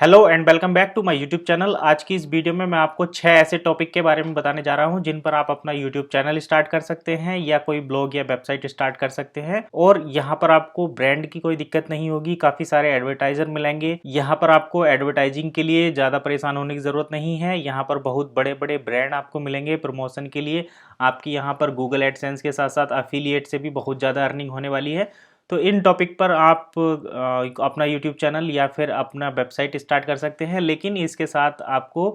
Hello and welcome back to my YouTube channel. आज की इस वीडियो में मैं आपको 6 ऐसे टॉपिक के बारे में बताने जा रहा हूं जिन पर आप अपना यूट्यूब चैनल स्टार्ट कर सकते हैं या कोई ब्लॉग या वेबसाइट स्टार्ट कर सकते हैं। और यहां पर आपको ब्रांड की कोई दिक्कत नहीं होगी, काफ़ी सारे एडवर्टाइजर मिलेंगे। यहां पर आपको एडवर्टाइजिंग के लिए ज़्यादा परेशान होने की ज़रूरत नहीं है। यहाँ पर बहुत बड़े बड़े ब्रांड आपको मिलेंगे प्रमोशन के लिए। आपकी यहाँ पर गूगल एडसेंस के साथ साथ अफिलिएट से भी बहुत ज़्यादा अर्निंग होने वाली है। तो इन टॉपिक पर आप अपना यूट्यूब चैनल या फिर अपना वेबसाइट स्टार्ट कर सकते हैं, लेकिन इसके साथ आपको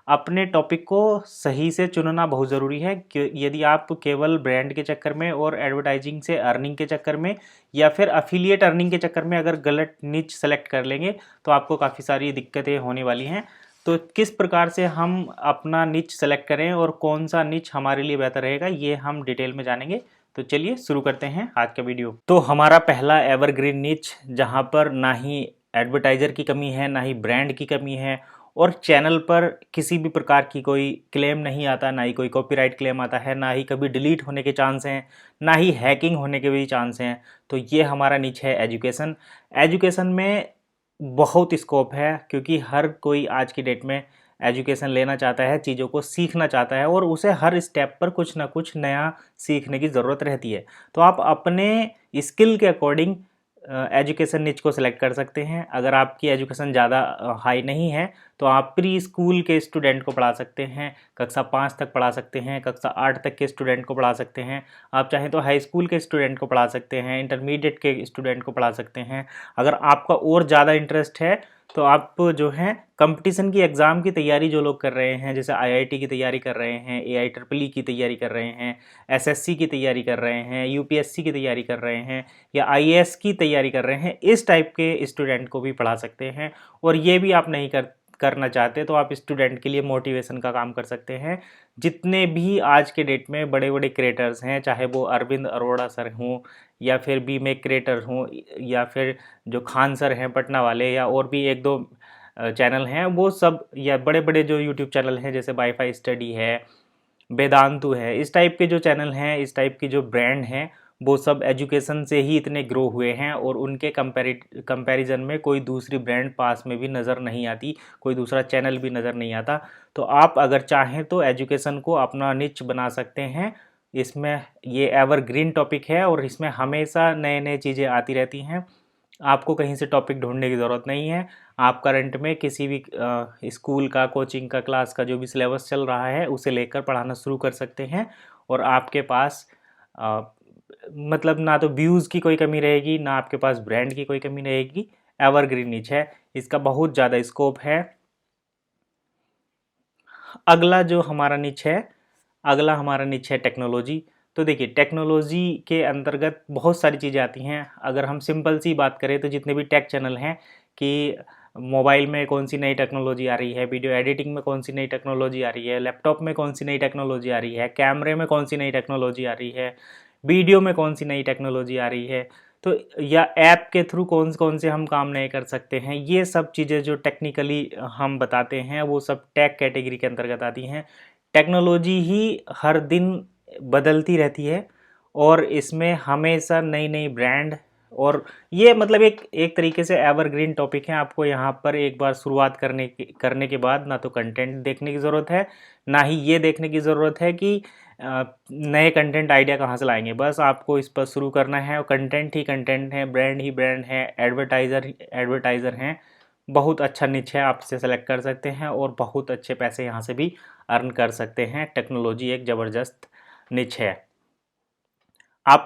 अपने टॉपिक को सही से चुनना बहुत ज़रूरी है। कि यदि आप केवल ब्रांड के चक्कर में और एडवर्टाइजिंग से अर्निंग के चक्कर में या फिर अफिलिएट अर्निंग के चक्कर में अगर गलत निच सेलेक्ट कर लेंगे तो आपको काफ़ी सारी दिक्कतें होने वाली हैं। तो किस प्रकार से हम अपना निच सेलेक्ट करें और कौन सा निच हमारे लिए बेहतर रहेगा, ये हम डिटेल में जानेंगे। तो चलिए शुरू करते हैं आज का वीडियो। तो हमारा पहला एवरग्रीन निच, जहां पर ना ही एडवर्टाइजर की कमी है ना ही ब्रांड की कमी है और चैनल पर किसी भी प्रकार की कोई क्लेम नहीं आता, ना ही कोई कॉपीराइट क्लेम आता है, ना ही कभी डिलीट होने के चांस हैं, ना ही हैकिंग होने के भी चांस हैं। तो ये हमारा निच है एजुकेशन। एजुकेशन में बहुत स्कोप है क्योंकि हर कोई आज की डेट में एजुकेशन लेना चाहता है, चीज़ों को सीखना चाहता है और उसे हर स्टेप पर कुछ ना कुछ नया सीखने की ज़रूरत रहती है। तो आप अपने स्किल के अकॉर्डिंग एजुकेशन निच को सिलेक्ट कर सकते हैं। अगर आपकी एजुकेशन ज़्यादा हाई नहीं है तो आप प्री स्कूल के स्टूडेंट को पढ़ा सकते हैं, कक्षा 5 तक पढ़ा सकते हैं, कक्षा 8 तक के स्टूडेंट को पढ़ा सकते हैं। आप चाहें तो हाई स्कूल के स्टूडेंट को पढ़ा सकते हैं, इंटरमीडिएट के स्टूडेंट को पढ़ा सकते हैं। अगर आपका और ज़्यादा इंटरेस्ट है तो आप जो है कंपटीशन की एग्ज़ाम की तैयारी जो लोग कर रहे हैं, जैसे आईआईटी की तैयारी कर रहे हैं, एआईट्रिपल की तैयारी कर रहे हैं, एसएससी की तैयारी कर रहे हैं, यूपीएससी की तैयारी कर रहे हैं या आईएएस की तैयारी कर रहे हैं, इस टाइप के स्टूडेंट को भी पढ़ा सकते हैं। और ये भी आप नहीं करना चाहते तो आप स्टूडेंट के लिए मोटिवेशन का काम कर सकते हैं। जितने भी आज के डेट में बड़े बड़े क्रिएटर्स हैं, चाहे वो अरविंद अरोड़ा सर हों या फिर बी मेक क्रिएटर हों या फिर जो खान सर हैं पटना वाले, या और भी एक दो चैनल हैं, वो सब या बड़े बड़े जो यूट्यूब चैनल हैं जैसे वाईफाई स्टडी है, वेदांतु है, इस टाइप के जो चैनल हैं, इस टाइप की जो ब्रांड हैं, वो सब एजुकेशन से ही इतने ग्रो हुए हैं और उनके कंपैरिजन में कोई दूसरी ब्रांड पास में भी नज़र नहीं आती, कोई दूसरा चैनल भी नज़र नहीं आता। तो आप अगर चाहें तो एजुकेशन को अपना निच बना सकते हैं। इसमें ये एवरग्रीन टॉपिक है और इसमें हमेशा नए नए चीज़ें आती रहती हैं। आपको कहीं से टॉपिक ढूंढने की ज़रूरत नहीं है। आप करंट में किसी भी स्कूल का, कोचिंग का, क्लास का जो भी सिलेबस चल रहा है उसे लेकर पढ़ाना शुरू कर सकते हैं और आपके पास अ, मतलब ना तो व्यूज़ की कोई कमी रहेगी, ना आपके पास ब्रांड की कोई कमी रहेगी। एवरग्रीन निच है, इसका बहुत ज़्यादा स्कोप है। अगला जो हमारा निच है, अगला हमारा निच है टेक्नोलॉजी। तो देखिए, टेक्नोलॉजी के अंतर्गत बहुत सारी चीज़ें आती हैं। अगर हम सिंपल सी बात करें तो जितने भी टेक चैनल हैं कि मोबाइल में कौन सी नई टेक्नोलॉजी आ रही है, वीडियो एडिटिंग में कौन सी नई टेक्नोलॉजी आ रही है, लैपटॉप में कौन सी नई टेक्नोलॉजी आ रही है, कैमरे में कौन सी नई टेक्नोलॉजी आ रही है, वीडियो में कौन सी नई टेक्नोलॉजी आ रही है, तो या ऐप के थ्रू कौन कौन से हम काम नए कर सकते हैं, ये सब चीज़ें जो टेक्निकली हम बताते हैं वो सब टेक कैटेगरी के अंतर्गत आती हैं। टेक्नोलॉजी ही हर दिन बदलती रहती है और इसमें हमेशा नई नई ब्रांड, और ये मतलब एक एक तरीके से एवरग्रीन टॉपिक है। आपको यहाँ पर एक बार शुरुआत करने के बाद ना तो कंटेंट देखने की ज़रूरत है, ना ही ये देखने की ज़रूरत है कि नए कंटेंट आइडिया कहाँ से लाएंगे। बस आपको इस पर शुरू करना है और कंटेंट ही कंटेंट है, ब्रांड ही ब्रांड है, एडवर्टाइज़र हैं। बहुत अच्छा निच है, आप इसे सेलेक्ट कर सकते हैं और बहुत अच्छे पैसे यहाँ से भी अर्न कर सकते हैं। टेक्नोलॉजी एक ज़बरदस्त निच है। आप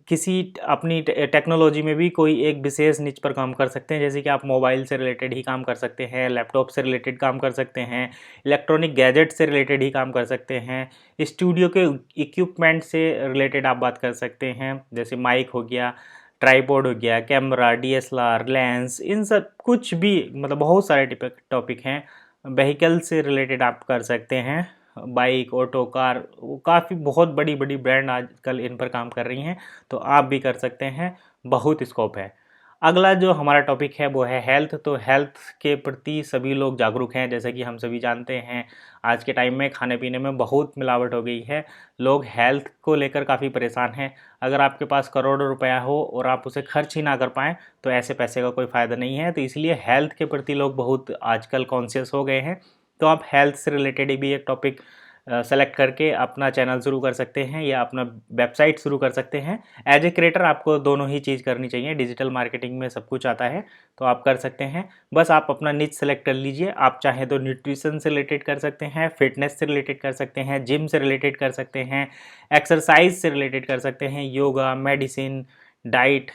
किसी अपनी टेक्नोलॉजी में भी कोई एक विशेष निच पर काम कर सकते हैं, जैसे कि आप मोबाइल से रिलेटेड ही काम कर सकते हैं, लैपटॉप से रिलेटेड काम कर सकते हैं, इलेक्ट्रॉनिक गैजेट से रिलेटेड ही काम कर सकते हैं, स्टूडियो के इक्विपमेंट से रिलेटेड आप बात कर सकते हैं, जैसे माइक हो गया, ट्राईपॉड हो गया, कैमरा, डीएसएलआर, लेंस, इन सब कुछ भी, मतलब बहुत सारे टॉपिक हैं। व्हीकल से रिलेटेड आप कर सकते हैं, बाइक, ऑटो, कार, काफ़ी बहुत बड़ी बड़ी ब्रांड आजकल इन पर काम कर रही हैं, तो आप भी कर सकते हैं। बहुत स्कोप है। अगला जो हमारा टॉपिक है वो है हेल्थ। तो हेल्थ के प्रति सभी लोग जागरूक हैं। जैसे कि हम सभी जानते हैं आज के टाइम में खाने पीने में बहुत मिलावट हो गई है। लोग हेल्थ को लेकर काफ़ी परेशान हैं। अगर आपके पास करोड़ों रुपया हो और आप उसे खर्च ही ना कर पाएँ तो ऐसे पैसे का कोई फ़ायदा नहीं है। तो इसलिए हेल्थ के प्रति लोग बहुत आजकल कॉन्शियस हो गए हैं। तो आप हेल्थ से रिलेटेड भी एक टॉपिक सेलेक्ट करके अपना चैनल शुरू कर सकते हैं या अपना वेबसाइट शुरू कर सकते हैं। एज ए क्रिएटर आपको दोनों ही चीज़ करनी चाहिए। डिजिटल मार्केटिंग में सब कुछ आता है तो आप कर सकते हैं। बस आप अपना निच सेलेक्ट कर लीजिए। आप चाहें तो न्यूट्रिशन से रिलेटेड कर सकते हैं, फिटनेस से रिलेटेड कर सकते हैं, जिम से रिलेटेड कर सकते हैं, एक्सरसाइज से रिलेटेड कर सकते हैं, योगा, मेडिसिन, डाइट,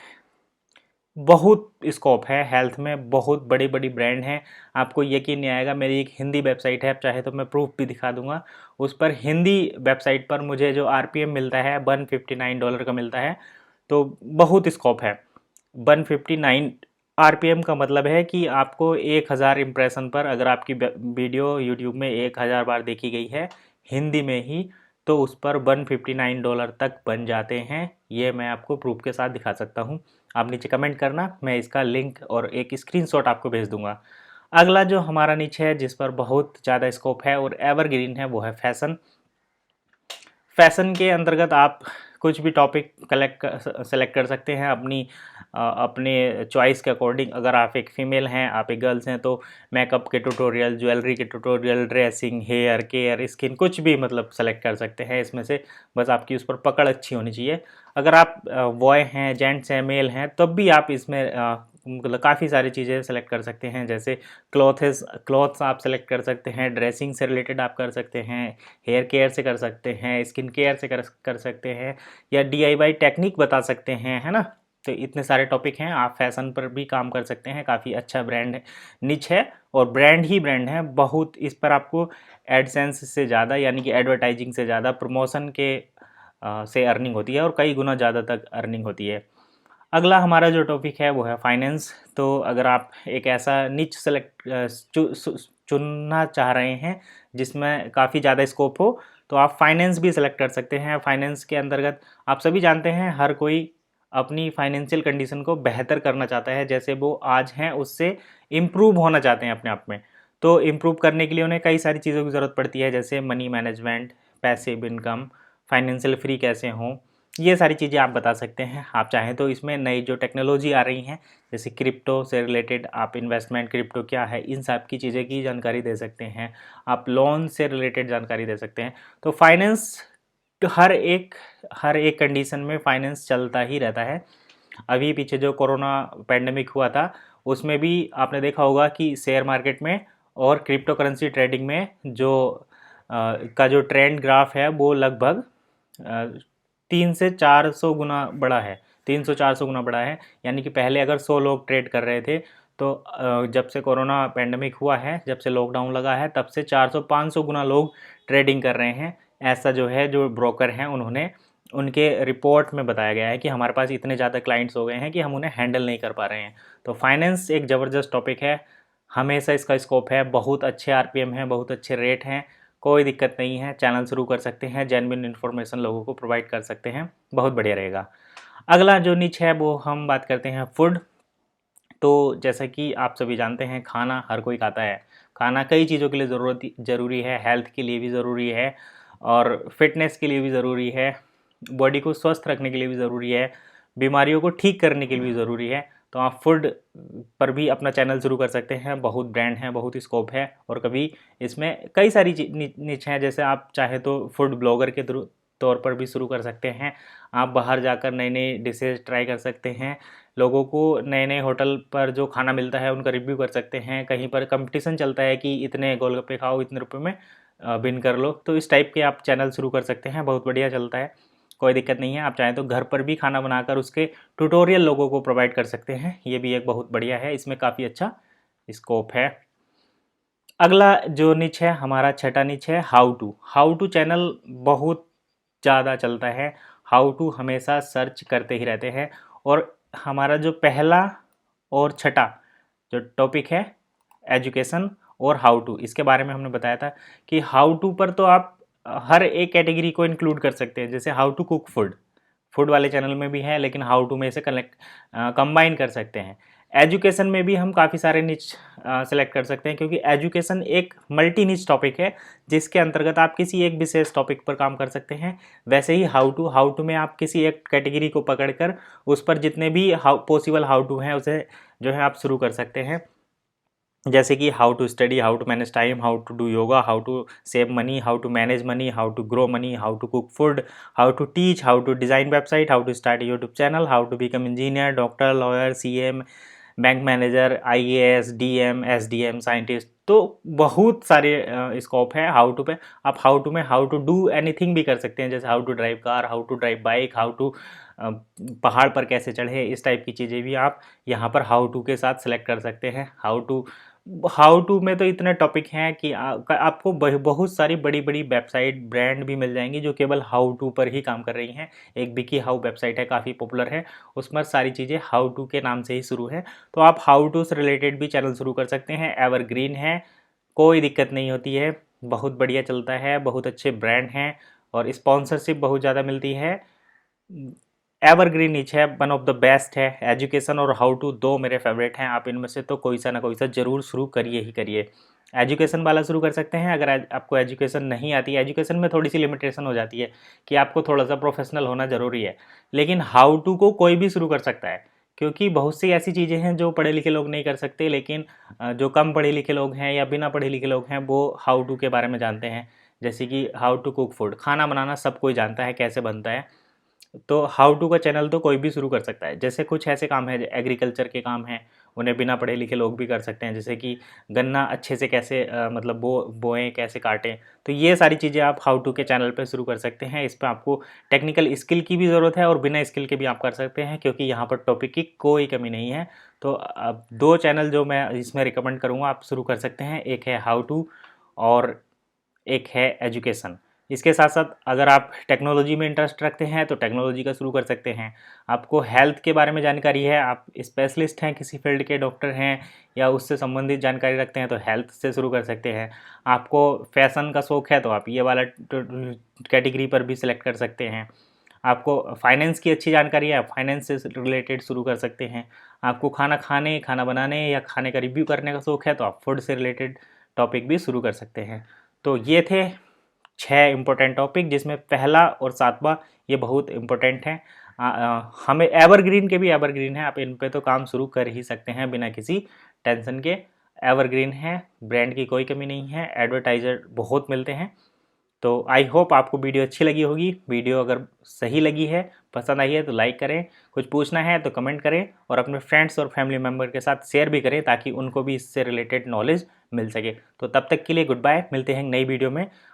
बहुत स्कोप है हेल्थ में। बहुत बड़ी बड़ी ब्रांड हैं, आपको यकीन नहीं आएगा। मेरी एक हिंदी वेबसाइट है, आप चाहे तो मैं प्रूफ भी दिखा दूंगा। उस पर हिंदी वेबसाइट पर मुझे जो आरपीएम मिलता है $159 का मिलता है। तो बहुत स्कोप है। 159 आरपीएम का मतलब है कि आपको 1000 इम्प्रेशन पर, अगर आपकी वीडियो यूट्यूब में 1000 बार देखी गई है हिंदी में ही, तो उस पर $159 तक बन जाते हैं। ये मैं आपको प्रूफ के साथ दिखा सकता हूँ। आप नीचे कमेंट करना, मैं इसका लिंक और एक स्क्रीनशॉट आपको भेज दूंगा। अगला जो हमारा नीचे है जिस पर बहुत ज़्यादा स्कोप है और एवरग्रीन है वो है फैशन। फैशन के अंतर्गत आप कुछ भी टॉपिक सेलेक्ट कर सकते हैं अपने चॉइस के अकॉर्डिंग। अगर आप एक फ़ीमेल हैं, आप एक गर्ल्स हैं, तो मेकअप के ट्यूटोरियल, ज्वेलरी के tutorial, dressing, hair care, skin, कुछ भी मतलब सेलेक्ट कर सकते हैं इसमें से। बस आपकी उस पर पकड़ अच्छी होनी चाहिए। अगर आप बॉय हैं, जेंट्स हैं, मेल हैं, तब भी आप इसमें मतलब काफ़ी सारी चीज़ें सेलेक्ट कर सकते हैं। जैसे क्लॉथ्स आप सेलेक्ट कर सकते हैं, ड्रेसिंग से रिलेटेड आप कर सकते हैं, हेयर केयर से कर सकते हैं, स्किन केयर से कर सकते हैं, या डीआईवाई टेक्निक बता सकते हैं, है ना। तो इतने सारे टॉपिक हैं। आप फैशन पर भी काम कर सकते हैं। काफ़ी अच्छा ब्रांड निच है और ब्रांड ही ब्रांड है बहुत। इस पर आपको एडसेंस से ज़्यादा, यानी कि एडवर्टाइजिंग से ज़्यादा प्रमोशन के से अर्निंग होती है और कई गुना ज़्यादा तक अर्निंग होती है। अगला हमारा जो टॉपिक है वो है फाइनेंस। तो अगर आप एक ऐसा निच चुनना चाह रहे हैं जिसमें काफ़ी ज़्यादा स्कोप हो, तो आप फाइनेंस भी सेलेक्ट कर सकते हैं। फाइनेंस के अंतर्गत आप सभी जानते हैं हर कोई अपनी फाइनेंशियल कंडीशन को बेहतर करना चाहता है। जैसे वो आज हैं उससे इम्प्रूव होना चाहते हैं अपने आप में। तो इम्प्रूव करने के लिए उन्हें कई सारी चीज़ों की ज़रूरत पड़ती है, जैसे money management, passive income, financial free कैसे हों, ये सारी चीज़ें आप बता सकते हैं। आप चाहें तो इसमें नई जो टेक्नोलॉजी आ रही हैं, जैसे क्रिप्टो से रिलेटेड आप इन्वेस्टमेंट, क्रिप्टो क्या है, इन सब की चीज़ें की जानकारी दे सकते हैं। आप लोन से रिलेटेड जानकारी दे सकते हैं। तो फाइनेंस हर एक कंडीशन में फाइनेंस चलता ही रहता है। अभी पीछे जो कोरोना पैंडेमिक हुआ था उसमें भी आपने देखा होगा कि शेयर मार्केट में और क्रिप्टो करेंसी ट्रेडिंग में का जो ट्रेंड ग्राफ है वो लगभग 300-400 गुना बड़ा है। 300-400 गुना बड़ा है। यानी कि पहले अगर 100 लोग ट्रेड कर रहे थे, तो जब से कोरोना पैंडेमिक हुआ है, जब से लॉकडाउन लगा है, तब से 400-500 गुना लोग ट्रेडिंग कर रहे हैं। ऐसा जो है, जो ब्रोकर हैं, उन्होंने उनके रिपोर्ट में बताया गया है कि हमारे पास इतने ज़्यादा क्लाइंट्स हो गए हैं कि हम उन्हें हैंडल नहीं कर पा रहे हैं। तो फाइनेंस एक ज़बरदस्त टॉपिक है, हमेशा इसका स्कोप है। बहुत अच्छे आरपीएम हैं, बहुत अच्छे रेट हैं, कोई दिक्कत नहीं है। चैनल शुरू कर सकते हैं, जेन्युइन इन्फॉर्मेशन लोगों को प्रोवाइड कर सकते हैं, बहुत बढ़िया रहेगा। अगला जो निच है वो हम बात करते हैं फूड। तो जैसा कि आप सभी जानते हैं खाना हर कोई खाता है। खाना कई चीज़ों के लिए ज़रूरी है, हेल्थ के लिए भी ज़रूरी है और फिटनेस के लिए भी ज़रूरी है, बॉडी को स्वस्थ रखने के लिए भी ज़रूरी है, बीमारियों को ठीक करने के लिए भी ज़रूरी है। तो आप फूड पर भी अपना चैनल शुरू कर सकते हैं। बहुत ब्रांड हैं, बहुत स्कोप है और कभी इसमें कई सारी निच हैं। जैसे आप चाहे तो फूड ब्लॉगर के तौर पर भी शुरू कर सकते हैं। आप बाहर जाकर नई नई डिशेज ट्राई कर सकते हैं, लोगों को नए नए होटल पर जो खाना मिलता है उनका रिव्यू कर सकते हैं। कहीं पर कंपटीशन चलता है कि इतने गोलगप्पे खाओ, इतने रुपए में बिन कर लो, तो इस टाइप के आप चैनल शुरू कर सकते हैं। बहुत बढ़िया चलता है, कोई दिक्कत नहीं है। आप चाहें तो घर पर भी खाना बनाकर उसके ट्यूटोरियल लोगों को प्रोवाइड कर सकते हैं, ये भी एक बहुत बढ़िया है, इसमें काफ़ी अच्छा स्कोप है। अगला जो निच है हमारा, छठा निच है हाउ टू चैनल बहुत ज़्यादा चलता है। हाउ टू हमेशा सर्च करते ही रहते हैं। और हमारा जो पहला और छठा जो टॉपिक है, एजुकेशन और हाउ टू, इसके बारे में हमने बताया था कि हाउ टू पर तो आप हर एक कैटेगरी को इंक्लूड कर सकते हैं। जैसे how to cook food, food वाले चैनल में भी है, लेकिन हाउ टू में इसे कंबाइन कर सकते हैं। एजुकेशन में भी हम काफ़ी सारे निच सेलेक्ट कर सकते हैं, क्योंकि एजुकेशन एक मल्टी निच टॉपिक है जिसके अंतर्गत आप किसी एक विशेष टॉपिक पर काम कर सकते हैं। वैसे ही हाउ टू में आप किसी एक कैटेगरी को पकड़कर उस पर जितने भी पॉसिबल हाउ टू हैं उसे जो है आप शुरू कर सकते हैं। जैसे कि how to study, how to manage time, how to do yoga, how to save money, how to manage money, how to grow money, how to cook food, how to teach, how to design website, how to start YouTube channel, how to become engineer, doctor, lawyer, CM, bank manager, IAS, DM, SDM, scientist. तो बहुत सारे scope है how to पे। आप how to में how to do anything भी कर सकते हैं, जैसे how to drive car, how to drive bike, how to पहाड़ पर कैसे चढ़े, इस टाइप की चीज़ें भी आप यहाँ पर हाउ टू के साथ सेलेक्ट कर सकते हैं। हाउ टू में तो इतने टॉपिक हैं कि आपको बहुत सारी बड़ी बड़ी वेबसाइट, ब्रांड भी मिल जाएंगी जो केवल हाउ टू पर ही काम कर रही हैं। एक विकी हाउ वेबसाइट है, काफ़ी पॉपुलर है, उसमें सारी चीज़ें हाउ टू के नाम से ही शुरू है। तो आप हाउ टू से रिलेटेड भी चैनल शुरू कर सकते हैं। एवरग्रीन है, कोई दिक्कत नहीं होती है, बहुत बढ़िया चलता है, बहुत अच्छे ब्रांड हैं और स्पॉन्सरशिप बहुत ज़्यादा मिलती है। एवरग्रीन नीच है, वन ऑफ द बेस्ट है। एजुकेशन और हाउ टू दो मेरे फेवरेट हैं। आप इनमें से तो कोई सा ना कोई सा ज़रूर शुरू करिए ही करिए। एजुकेशन वाला शुरू कर सकते हैं। अगर आपको एजुकेशन नहीं आती, एजुकेशन में थोड़ी सी लिमिटेशन हो जाती है कि आपको थोड़ा सा प्रोफेशनल होना ज़रूरी है, लेकिन हाउ टू को कोई भी शुरू कर सकता है, क्योंकि बहुत सी ऐसी चीज़ें हैं जो पढ़े लिखे लोग नहीं कर सकते, लेकिन जो कम पढ़े लिखे लोग हैं या बिना पढ़े लिखे लोग हैं वो हाउ टू के बारे में जानते हैं। जैसे कि हाउ टू कुक फूड, खाना बनाना सब कोई जानता है कैसे बनता है, तो हाउ टू का चैनल तो कोई भी शुरू कर सकता है। जैसे कुछ ऐसे काम है, एग्रीकल्चर के काम हैं, उन्हें बिना पढ़े लिखे लोग भी कर सकते हैं, जैसे कि गन्ना अच्छे से कैसे मतलब बोएं, कैसे काटें। तो ये सारी चीज़ें आप हाउ टू के चैनल पे शुरू कर सकते हैं। इस पर आपको टेक्निकल स्किल की भी ज़रूरत है और बिना स्किल के भी आप कर सकते हैं, क्योंकि यहाँ पर टॉपिक की कोई कमी नहीं है। तो अब दो चैनल जो मैं इसमें रिकमेंड करूँगा आप शुरू कर सकते हैं, एक है हाउ टू और एक है एजुकेशन। इसके साथ साथ अगर आप टेक्नोलॉजी में इंटरेस्ट रखते हैं तो टेक्नोलॉजी का शुरू कर सकते हैं। आपको हेल्थ के बारे में जानकारी है, आप स्पेशलिस्ट हैं, किसी फील्ड के डॉक्टर हैं या उससे संबंधित जानकारी रखते हैं तो हेल्थ से शुरू कर सकते हैं। आपको फैशन का शौक़ है तो आप ये वाला कैटेगरी पर भी सिलेक्ट कर सकते हैं। आपको फाइनेंस की अच्छी जानकारी है, आप फाइनेंस से रिलेटेड शुरू कर सकते हैं। आपको खाना बनाने या खाने का रिव्यू करने का शौक़ है तो आप फूड से रिलेटेड टॉपिक भी शुरू कर सकते हैं। तो ये थे 6 इम्पोर्टेंट टॉपिक, जिसमें पहला और 7वां ये बहुत इम्पोर्टेंट हैं। हमें एवरग्रीन के भी एवरग्रीन है, आप इन पे तो काम शुरू कर ही सकते हैं बिना किसी टेंशन के। एवरग्रीन है, ब्रांड की कोई कमी नहीं है, एडवर्टाइज़र बहुत मिलते हैं। तो आई होप आपको वीडियो अच्छी लगी होगी। वीडियो अगर सही लगी है, पसंद आई है तो लाइक करें, कुछ पूछना है तो कमेंट करें और अपने फ्रेंड्स और फैमिली मेम्बर के साथ शेयर भी करें ताकि उनको भी इससे रिलेटेड नॉलेज मिल सके। तो तब तक के लिए गुड बाय, मिलते हैं नई वीडियो में।